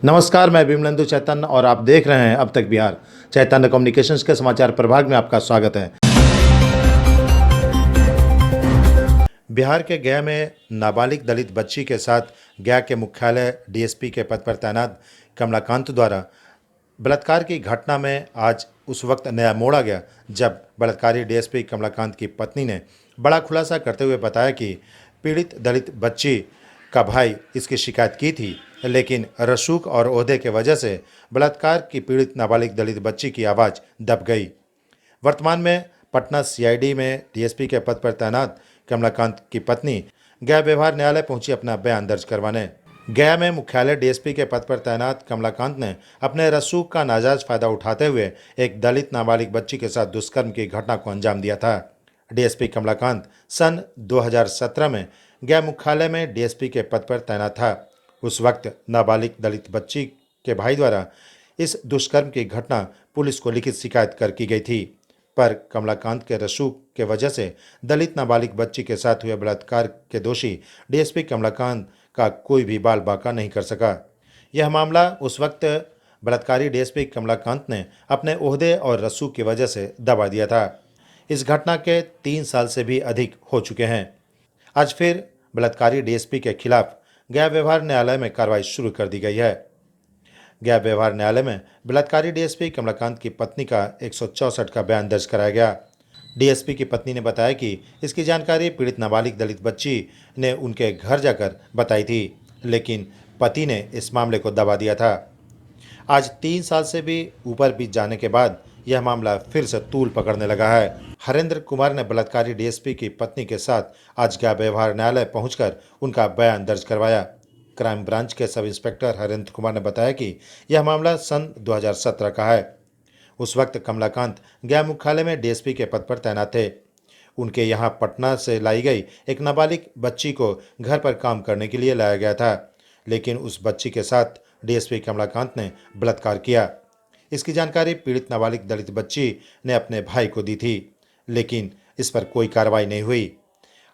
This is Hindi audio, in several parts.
नमस्कार, मैं विमलेंदु चैतन्य और आप देख रहे हैं अब तक बिहार। चैतन्य कम्युनिकेशंस के समाचार प्रभाग में आपका स्वागत है। बिहार के गया में नाबालिग दलित बच्ची के साथ गया के मुख्यालय डीएसपी के पद पर तैनात कमलाकांत द्वारा बलात्कार की घटना में आज उस वक्त नया मोड़ आ गया जब बलात्कारी डीएसपी कमलाकांत की पत्नी ने बड़ा खुलासा करते हुए बताया कि पीड़ित दलित बच्ची का भाई इसकी शिकायत की थी, लेकिन रसूख और ओहदे के वजह से बलात्कार की पीड़ित नाबालिग दलित बच्ची की आवाज़ दब गई। वर्तमान में पटना सीआईडी में डीएसपी के पद पर तैनात कमलाकांत की पत्नी गया व्यवहार न्यायालय पहुंची अपना बयान दर्ज करवाने। गया में मुख्यालय डीएसपी के पद पर तैनात कमलाकांत ने अपने रसूख का नाजायज फायदा उठाते हुए एक दलित नाबालिग बच्ची के साथ दुष्कर्म की घटना को अंजाम दिया था। डीएसपी कमलाकांत सन 2017 में गया मुख्यालय में डीएसपी के पद पर तैनात था। उस वक्त नाबालिग दलित बच्ची के भाई द्वारा इस दुष्कर्म की घटना पुलिस को लिखित शिकायत कर की गई थी, पर कमलाकांत के रसूख के वजह से दलित नाबालिग बच्ची के साथ हुए बलात्कार के दोषी डीएसपी कमलाकांत का कोई भी बाल बाका नहीं कर सका। यह मामला उस वक्त बलात्कारी डीएसपी कमलाकांत ने अपने ओहदे और रसूख की वजह से दबा दिया था। इस घटना के 3 साल से भी अधिक हो चुके हैं। आज फिर बलात्कारी डीएसपी के खिलाफ गया व्यवहार न्यायालय में कार्रवाई शुरू कर दी गई है। गया व्यवहार न्यायालय में बलात्कारी डीएसपी कमलाकांत की पत्नी का 164 का बयान दर्ज कराया गया। डीएसपी की पत्नी ने बताया कि इसकी जानकारी पीड़ित नाबालिग दलित बच्ची ने उनके घर जाकर बताई थी, लेकिन पति ने इस मामले को दबा दिया था। आज 3 साल से भी ऊपर बीत जाने के बाद यह मामला फिर से तूल पकड़ने लगा है। हरेंद्र कुमार ने बलात्कारी डीएसपी की पत्नी के साथ आज गया व्यवहार न्यायालय पहुंचकर उनका बयान दर्ज करवाया। क्राइम ब्रांच के सब इंस्पेक्टर हरेंद्र कुमार ने बताया कि यह मामला सन 2017 का है। उस वक्त कमलाकांत गया मुख्यालय में डीएसपी के पद पर तैनात थे। उनके यहाँ पटना से लाई गई एक नाबालिग बच्ची को घर पर काम करने के लिए लाया गया था, लेकिन उस बच्ची के साथ डीएसपी कमलाकांत ने बलात्कार किया। इसकी जानकारी पीड़ित नाबालिग दलित बच्ची ने अपने भाई को दी थी, लेकिन इस पर कोई कार्रवाई नहीं हुई।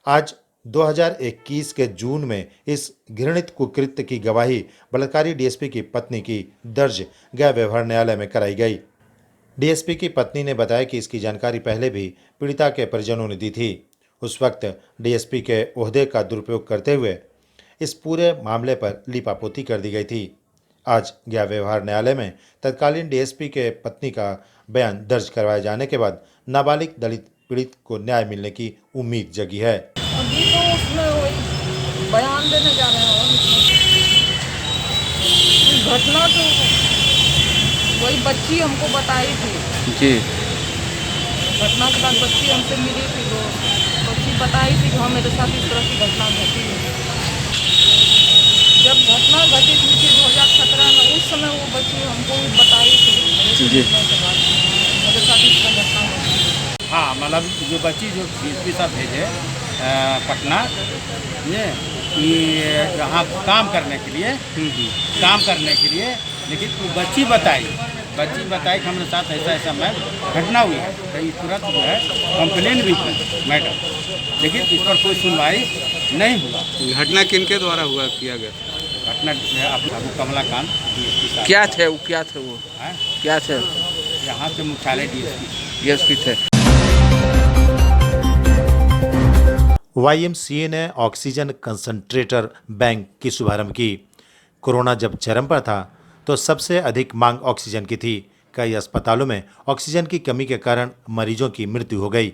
आज 2021 के जून में इस घृणित कुकृत्य की गवाही बलात्कारी डीएसपी की पत्नी की दर्ज गया व्यवहार न्यायालय में कराई गई। डीएसपी की पत्नी ने बताया कि इसकी जानकारी पहले भी पीड़िता के परिजनों ने दी थी। उस वक्त डीएसपी के ओहदे का दुरुपयोग करते हुए इस पूरे मामले पर लीपापोती कर दी गई थी। आज गया व्यवहार न्यायालय में तत्कालीन डीएसपी के पत्नी का बयान दर्ज करवाए जाने के बाद नाबालिग दलित पीड़ित को न्याय मिलने की उम्मीद जगी है। अभी तो उसमें वही बयान देने जा रहे हैं। घटना तो वही बच्ची हमको बताई थी जी। घटना के बाद बच्ची हमसे मिली थी, तो बच्ची बताई थी कि हाँ मेरे साथ इस तरह की घटना घटी है। जब घटना घटित हुई थी 2017 में, उस समय वो बच्ची हमको बताई थी जी। मेरे साथ इस तरह घटना घटी है। हाँ, मतलब जो बच्ची जो डीएसपी साहब भेजे पटना ये कि यहाँ काम करने के लिए, लेकिन वो बच्ची बताई कि हमारे साथ ऐसा ऐसा घटना हुई है, तो इस तुरंत जो है कंप्लेन भी की मैडम, लेकिन इस पर कोई सुनवाई नहीं हुआ। घटना किनके द्वारा हुआ किया गया? घटना अबू कमलाकांत डीएसपी साहब क्या थे वो हैं? क्या थे? यहाँ से मुख्यालय डीएसपी थे। वाईएमसीए ने ऑक्सीजन कंसंट्रेटर बैंक की शुभारंभ की। कोरोना जब चरम पर था तो सबसे अधिक मांग ऑक्सीजन की थी। कई अस्पतालों में ऑक्सीजन की कमी के कारण मरीजों की मृत्यु हो गई।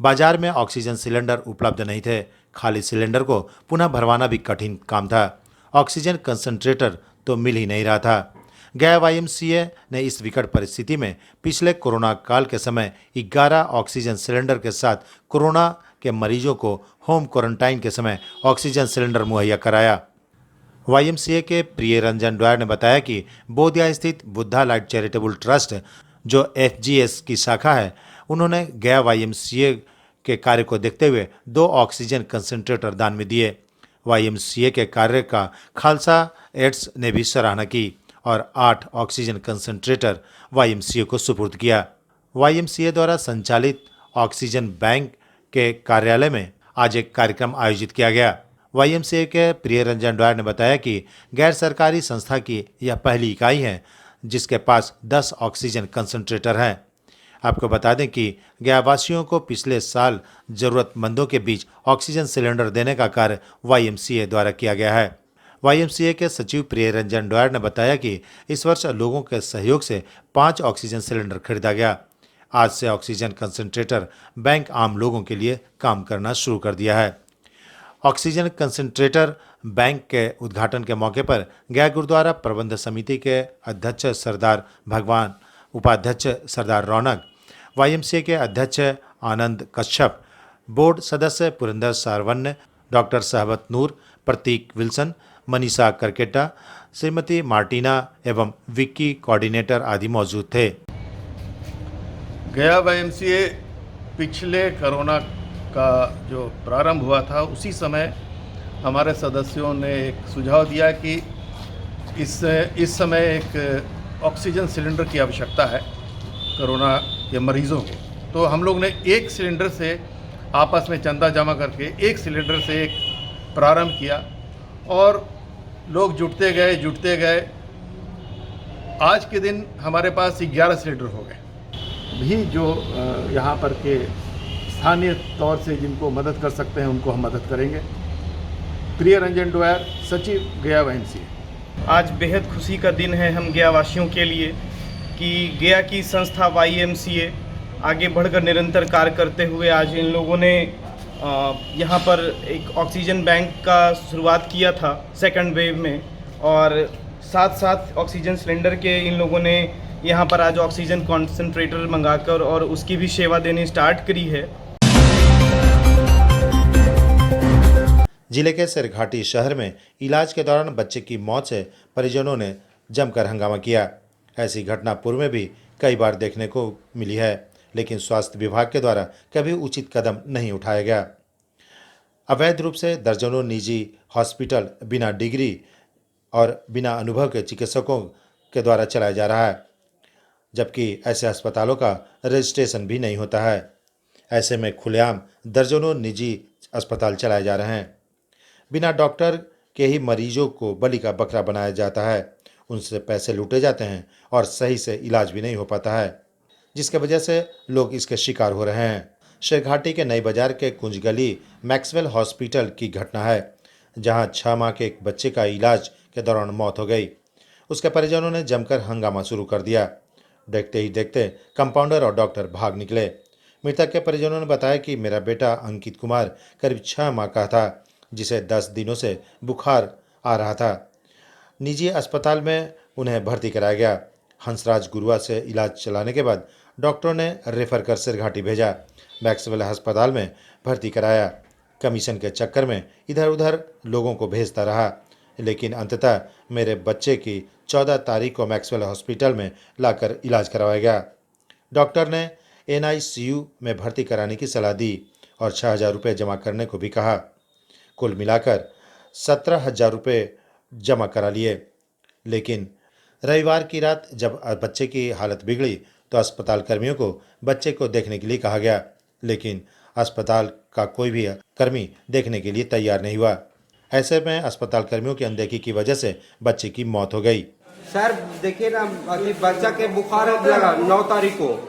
बाजार में ऑक्सीजन सिलेंडर उपलब्ध नहीं थे। खाली सिलेंडर को पुनः भरवाना भी कठिन काम था। ऑक्सीजन कंसंट्रेटर तो मिल ही नहीं रहा था। गया वाईएमसीए ने इस विकट परिस्थिति में पिछले कोरोना काल के समय 11 ऑक्सीजन सिलेंडर के साथ कोरोना के मरीजों को होम क्वारंटाइन के समय ऑक्सीजन सिलेंडर मुहैया कराया। वाईएमसीए के प्रिय रंजन डॉयर ने बताया कि बोधिया स्थित बुद्धा लाइट चैरिटेबल ट्रस्ट, जो एफजीएस की शाखा है, उन्होंने गया वाईएमसीए के कार्य को देखते हुए 2 ऑक्सीजन कंसंट्रेटर दान में दिए। वाईएमसीए के कार्य का खालसा एड्स ने भी सराहना की और 8 ऑक्सीजन कंसंट्रेटर वाईएमसीए को सुपुर्द किया। वाईएमसीए द्वारा संचालित ऑक्सीजन बैंक के कार्यालय में आज एक कार्यक्रम आयोजित किया गया। YMCA के प्रिय रंजन डॉयर ने बताया कि गैर सरकारी संस्था की यह पहली इकाई है जिसके पास 10 ऑक्सीजन कंसंट्रेटर हैं। आपको बता दें कि गयावासियों को पिछले साल जरूरतमंदों के बीच ऑक्सीजन सिलेंडर देने का कार्य YMCA द्वारा किया गया है। YMCA के सचिव प्रिय रंजन डॉयर ने बताया कि इस वर्ष लोगों के सहयोग से 5 ऑक्सीजन सिलेंडर खरीदा गया। आज से ऑक्सीजन कंसंट्रेटर बैंक आम लोगों के लिए काम करना शुरू कर दिया है। ऑक्सीजन कंसंट्रेटर बैंक के उद्घाटन के मौके पर गया गुरुद्वारा प्रबंध समिति के अध्यक्ष सरदार भगवान, उपाध्यक्ष सरदार रौनक, YMCA के अध्यक्ष आनंद कश्यप, बोर्ड सदस्य पुरिंदर सारवन्य, डॉक्टर सहबत नूर, प्रतीक विल्सन, मनीषा करकेटा, श्रीमती मार्टिना एवं विक्की कोऑर्डिनेटर आदि मौजूद थे। गया YMCA पिछले कोरोना का जो प्रारंभ हुआ था उसी समय हमारे सदस्यों ने एक सुझाव दिया कि इस समय एक ऑक्सीजन सिलेंडर की आवश्यकता है कोरोना के मरीज़ों को। तो हम लोग ने एक सिलेंडर से आपस में चंदा जमा करके एक सिलेंडर से एक प्रारंभ किया और लोग जुटते गए। आज के दिन हमारे पास 11 सिलेंडर हो गए। भी जो यहाँ पर के स्थानीय तौर से जिनको मदद कर सकते हैं उनको हम मदद करेंगे। प्रिय रंजन डॉयर, सचिव गया YMCA। आज बेहद खुशी का दिन है हम गया वासियों के लिए कि गया की संस्था YMCA आगे बढ़कर निरंतर कार्य करते हुए आज इन लोगों ने यहाँ पर एक ऑक्सीजन बैंक का शुरुआत किया था सेकंड वेव में, और साथ साथ ऑक्सीजन सिलेंडर के इन लोगों ने यहाँ पर आज ऑक्सीजन कॉन्सेंट्रेटर मंगाकर और उसकी भी सेवा देनी स्टार्ट करी है। जिले के सिरघाटी शहर में इलाज के दौरान बच्चे की मौत से परिजनों ने जमकर हंगामा किया। ऐसी घटना पूर्व में भी कई बार देखने को मिली है, लेकिन स्वास्थ्य विभाग के द्वारा कभी उचित कदम नहीं उठाया गया। अवैध रूप से दर्जनों निजी हॉस्पिटल बिना डिग्री और बिना अनुभव के चिकित्सकों के द्वारा चलाया जा रहा है, जबकि ऐसे अस्पतालों का रजिस्ट्रेशन भी नहीं होता है। ऐसे में खुलेआम दर्जनों निजी अस्पताल चलाए जा रहे हैं। बिना डॉक्टर के ही मरीजों को बलि का बकरा बनाया जाता है, उनसे पैसे लूटे जाते हैं और सही से इलाज भी नहीं हो पाता है, जिसके वजह से लोग इसके शिकार हो रहे हैं। शेरघाटी के नई बाजार के कुंज गली मैक्सवेल हॉस्पिटल की घटना है, जहां 6 माह के एक बच्चे का इलाज के दौरान मौत हो गई। उसके परिजनों ने जमकर हंगामा शुरू कर दिया। देखते ही देखते कंपाउंडर और डॉक्टर भाग निकले। मृतक के परिजनों ने बताया कि मेरा बेटा अंकित कुमार करीब 6 माह का था, जिसे 10 दिनों से बुखार आ रहा था। निजी अस्पताल में उन्हें भर्ती कराया गया। हंसराज गुरुआ से इलाज चलाने के बाद डॉक्टरों ने रेफर कर सिरघाटी भेजा। मैक्सवेल अस्पताल में भर्ती कराया। कमीशन के चक्कर में इधर उधर लोगों को भेजता रहा, लेकिन अंततः मेरे बच्चे की 14 तारीख को मैक्सवेल हॉस्पिटल में लाकर इलाज करवाया गया। डॉक्टर ने NICU में भर्ती कराने की सलाह दी और 6,000 रुपये जमा करने को भी कहा। कुल मिलाकर 17,000 रुपये जमा करा लिए, लेकिन रविवार की रात जब बच्चे की हालत बिगड़ी तो अस्पताल कर्मियों को बच्चे को देखने के लिए कहा गया, लेकिन अस्पताल का कोई भी कर्मी देखने के लिए तैयार नहीं हुआ। ऐसे में अस्पताल कर्मियों की अनदेखी की वजह से बच्चे की मौत हो गई। सर देखिए ना, अभी बच्चा के बुखार लगा 9 तारीख को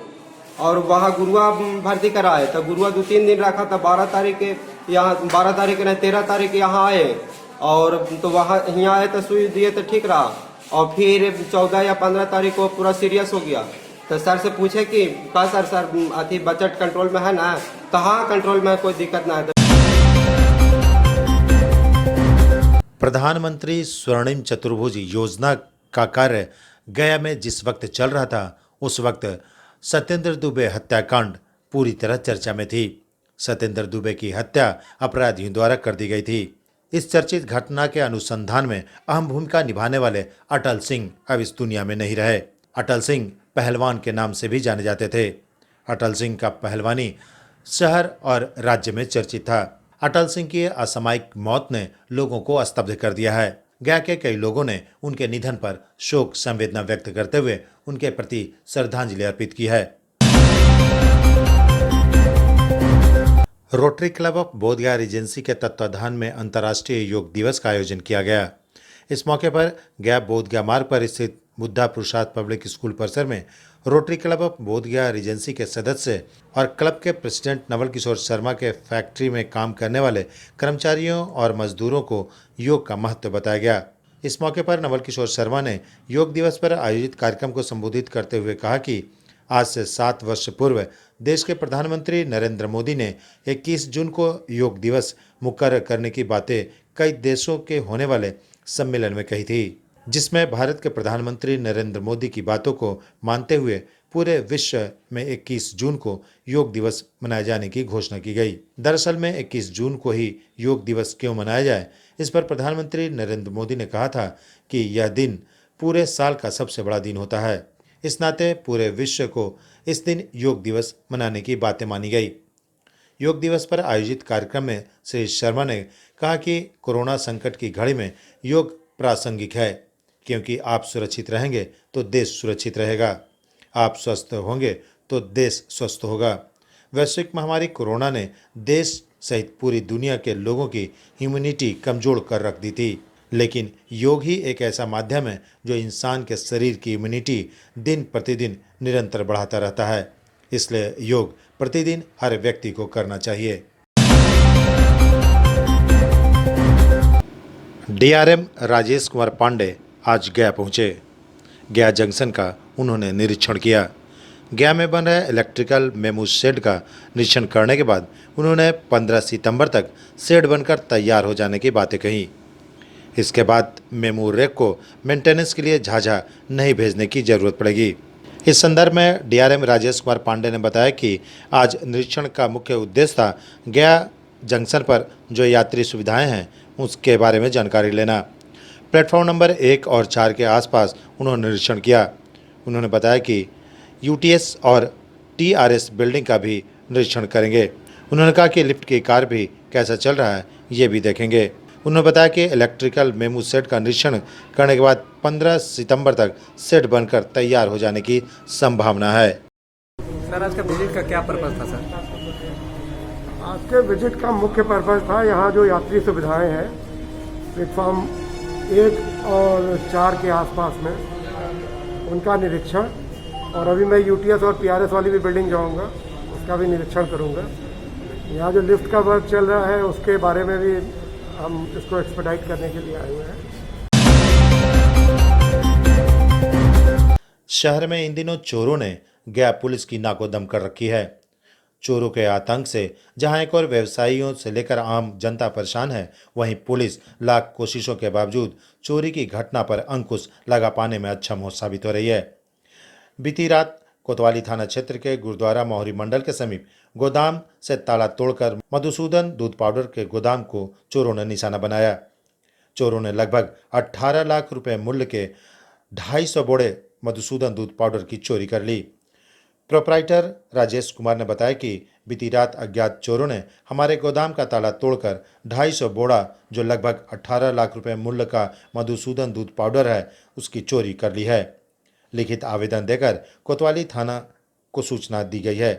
और वहाँ गुरुआ भर्ती कराए तो गुरुआ 2-3 दिन रखा था। 12 तारीख के यहाँ 12 तारीख नहीं 13 तारीख यहाँ आए और तो वहाँ यहाँ आए तो सुई दिए तो ठीक रहा, और फिर 14 या 15 तारीख को पूरा सीरियस हो गया। तो सर से पूछे कि का सर अति बजट कंट्रोल में है ना, तो हाँ कंट्रोल में कोई दिक्कत ना है। प्रधानमंत्री स्वर्णिम चतुर्भुज योजना का कार्य गया में जिस वक्त चल रहा था, उस वक्त सत्येंद्र दुबे हत्याकांड पूरी तरह चर्चा में थी। सत्येंद्र दुबे की हत्या अपराधियों द्वारा कर दी गई थी। इस चर्चित घटना के अनुसंधान में अहम भूमिका निभाने वाले अटल सिंह अब इस दुनिया में नहीं रहे। अटल सिंह पहलवान के नाम से भी जाने जाते थे। अटल सिंह का पहलवानी शहर और राज्य में चर्चित था। अटल सिंह की असामयिक मौत ने लोगों को स्तब्ध कर दिया है। गया के कई लोगों ने उनके निधन पर शोक संवेदना व्यक्त करते हुए उनके प्रति श्रद्धांजलि अर्पित की है। Rotary Club of Bodhgaya Regency के तत्वाधान में अंतर्राष्ट्रीय योग दिवस का आयोजन किया गया। इस मौके पर गया बोधगया मार्ग पर स्थित बुद्धा प्रसाद पब्लिक स्कूल परिसर में Rotary Club of Bodhgaya Regency के सदस्य और क्लब के प्रेसिडेंट नवल किशोर शर्मा के फैक्ट्री में काम करने वाले कर्मचारियों और मजदूरों को योग का महत्व बताया गया। इस मौके पर नवल किशोर शर्मा ने योग दिवस पर आयोजित कार्यक्रम को संबोधित करते हुए कहा कि आज से 7 वर्ष पूर्व देश के प्रधानमंत्री नरेंद्र मोदी ने 21 जून को योग दिवस मुकर्रर करने की बातें कई देशों के होने वाले सम्मेलन में कही थी, जिसमें भारत के प्रधानमंत्री नरेंद्र मोदी की बातों को मानते हुए पूरे विश्व में 21 जून को योग दिवस मनाए जाने की घोषणा की गई। दरअसल में 21 जून को ही योग दिवस क्यों मनाया जाए, इस पर प्रधानमंत्री नरेंद्र मोदी ने कहा था कि यह दिन पूरे साल का सबसे बड़ा दिन होता है। इस नाते पूरे विश्व को इस दिन योग दिवस मनाने की बातें मानी गई। योग दिवस पर आयोजित कार्यक्रम में श्री शर्मा ने कहा कि कोरोना संकट की घड़ी में योग प्रासंगिक है, क्योंकि आप सुरक्षित रहेंगे तो देश सुरक्षित रहेगा, आप स्वस्थ होंगे तो देश स्वस्थ होगा। वैश्विक महामारी कोरोना ने देश सहित पूरी दुनिया के लोगों की इम्यूनिटी कमजोर कर रख दी थी, लेकिन योग ही एक ऐसा माध्यम है जो इंसान के शरीर की इम्यूनिटी दिन प्रतिदिन निरंतर बढ़ाता रहता है। इसलिए योग प्रतिदिन हर व्यक्ति को करना चाहिए। डीआरएम राजेश कुमार पांडे आज गया पहुंचे। गया जंक्शन का उन्होंने निरीक्षण किया। गया में बन रहे इलेक्ट्रिकल मेमू शेड का निरीक्षण करने के बाद उन्होंने 15 सितंबर तक शेड बनकर तैयार हो जाने की बातें कही। इसके बाद मेमू रेक को मेंटेनेंस के लिए झाझा नहीं भेजने की जरूरत पड़ेगी। इस संदर्भ में डीआरएम राजेश कुमार पांडे ने बताया कि आज निरीक्षण का मुख्य उद्देश्य था गया जंक्शन पर जो यात्री सुविधाएं हैं उसके बारे में जानकारी लेना। प्लेटफॉर्म नंबर 1 और 4 के आसपास उन्होंने निरीक्षण किया। उन्होंने बताया कि यूटीएस और टीआरएस बिल्डिंग का भी निरीक्षण करेंगे। उन्होंने कहा कि लिफ्ट की कार्य भी कैसा चल रहा है ये भी देखेंगे। उन्होंने बताया कि इलेक्ट्रिकल मेमू सेट का निरीक्षण करने के बाद 15 सितंबर तक सेट बनकर तैयार हो जाने की संभावना है। सर आज का विजिट का क्या पर्पज था सर? आज के विजिट का मुख्य पर्पज था यहाँ जो यात्री सुविधाएं हैं प्लेटफॉर्म 1 और 4 के आसपास में उनका निरीक्षण, और अभी मैं यूटीएस और पीआरएस वाली भी बिल्डिंग जाऊँगा, उसका भी निरीक्षण करूँगा। यहाँ जो लिफ्ट का वर्क चल रहा है उसके बारे में भी हम इसको एक्सपेडाइट करने के लिए आए हुए हैं। शहर में इन दिनों चोरों ने गया पुलिस की नाको दम कर रखी है। चोरों के आतंक से जहां एक और व्यवसायियों से लेकर आम जनता परेशान है, वहीं पुलिस लाख कोशिशों के बावजूद चोरी की घटना पर अंकुश लगा पाने में अक्षम साबित हो रही है। बीती रात कोतवाली थाना क्षेत्र के गुरुद्वारा मोहरी मंडल के समीप गोदाम से ताला तोड़कर मधुसूदन दूध पाउडर के गोदाम को चोरों ने निशाना बनाया। चोरों ने लगभग 18 लाख रुपए मूल्य के 250 बोरे मधुसूदन दूध पाउडर की चोरी कर ली। प्रोपराइटर राजेश कुमार ने बताया कि बीती रात अज्ञात चोरों ने हमारे गोदाम का ताला तोड़कर 250 बोरा जो लगभग 18 लाख रुपए मूल्य का मधुसूदन दूध पाउडर है उसकी चोरी कर ली है। लिखित आवेदन देकर कोतवाली थाना को सूचना दी गई है।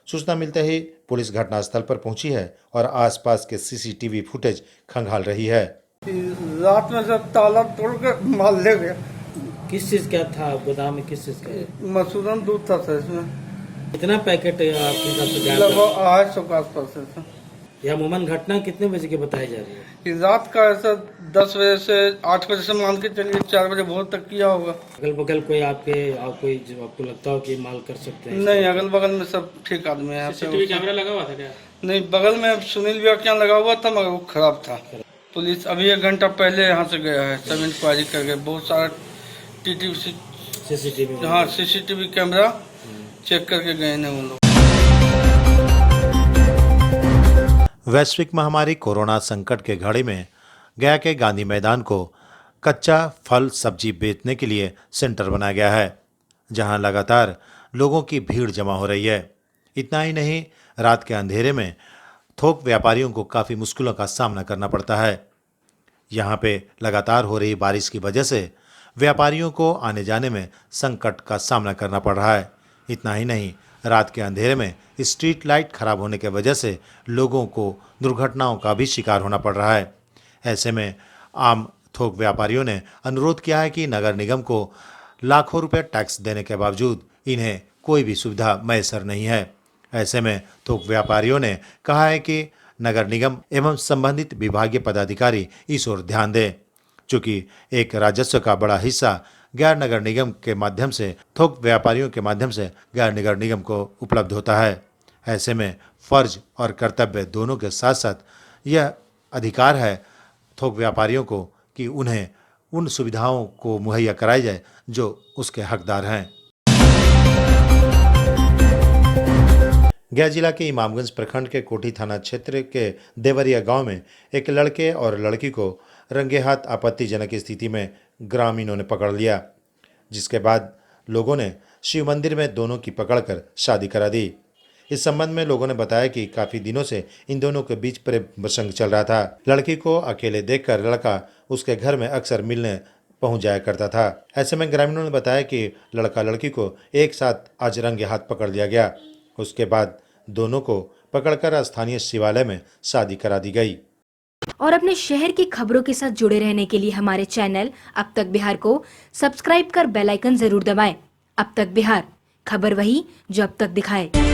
सूचना मिलते ही पुलिस घटनास्थल पर पहुंची है और आसपास के सीसीटीवी फुटेज खंगाल रही है। रात में सब ताला तोड़ के माल ले गया। किस चीज का था गोदाम में? किस चीज का? मसूरन दूध था सर इसमें। कितना पैकेट आपके हिसाब से? लगभग 250 के आसपास है सर। यह अमूमन घटना कितने बजे की बताई जा रही है? रात का ऐसा 10 बजे से 8 बजे से मान के चलिए 4 बजे भोर तक किया होगा। अगल बगल कोई कोई जो आपको लगता हो कि माल कर सकते हैं? नहीं, अगल बगल में सब ठीक आदमी है। सीसीटीवी कैमरा लगा हुआ था क्या? नहीं, बगल में सुनील भैया क्या लगा हुआ था मगर वो खराब था। पुलिस अभी 1 घंटा पहले यहाँ से गया है, सब इंक्वायरी करके बहुत सारा सीसीटीवी हाँ सीसीटीवी कैमरा चेक करके गए हैं उन लोग। वैश्विक महामारी कोरोना संकट के घड़ी में गया के गांधी मैदान को कच्चा फल सब्जी बेचने के लिए सेंटर बनाया गया है, जहां लगातार लोगों की भीड़ जमा हो रही है। इतना ही नहीं, रात के अंधेरे में थोक व्यापारियों को काफ़ी मुश्किलों का सामना करना पड़ता है। यहाँ पे लगातार हो रही बारिश की वजह से व्यापारियों को आने जाने में संकट का सामना करना पड़ रहा है। इतना ही नहीं, रात के अंधेरे में स्ट्रीट लाइट खराब होने की वजह से लोगों को दुर्घटनाओं का भी शिकार होना पड़ रहा है। ऐसे में आम थोक व्यापारियों ने अनुरोध किया है कि नगर निगम को लाखों रुपए टैक्स देने के बावजूद इन्हें कोई भी सुविधा मैसर नहीं है। ऐसे में थोक व्यापारियों ने कहा है कि नगर निगम एवं संबंधित विभागीय पदाधिकारी इस ओर ध्यान दें, चूँकि एक राजस्व का बड़ा हिस्सा गैर नगर निगम के माध्यम से थोक व्यापारियों के माध्यम से गैर नगर निगम को उपलब्ध होता है। ऐसे में फर्ज और कर्तव्य दोनों के साथ साथ यह अधिकार है थोक व्यापारियों को कि उन्हें उन सुविधाओं को मुहैया कराई जाए जो उसके हकदार हैं। गया जिला के इमामगंज प्रखंड के कोठी थाना क्षेत्र के देवरिया गांव में एक लड़के और लड़की को रंगे हाथ आपत्तिजनक स्थिति में ग्रामीणों ने पकड़ लिया, जिसके बाद लोगों ने शिव मंदिर में दोनों की पकड़कर शादी करा दी। इस संबंध में लोगों ने बताया कि काफी दिनों से इन दोनों के बीच प्रेम प्रसंग चल रहा था। लड़की को अकेले देखकर लड़का उसके घर में अक्सर मिलने पहुंच जाया करता था। ऐसे में ग्रामीणों ने बताया कि लड़का लड़की को एक साथ आज रंगे हाथ पकड़ लिया गया। उसके बाद दोनों को पकड़कर स्थानीय शिवालय में शादी करा दी गई। और अपने शहर की खबरों के साथ जुड़े रहने के लिए हमारे चैनल अब तक बिहार को सब्सक्राइब कर बेल आइकन जरूर दबाएं। अब तक बिहार, खबर वही जो अब तक दिखाए।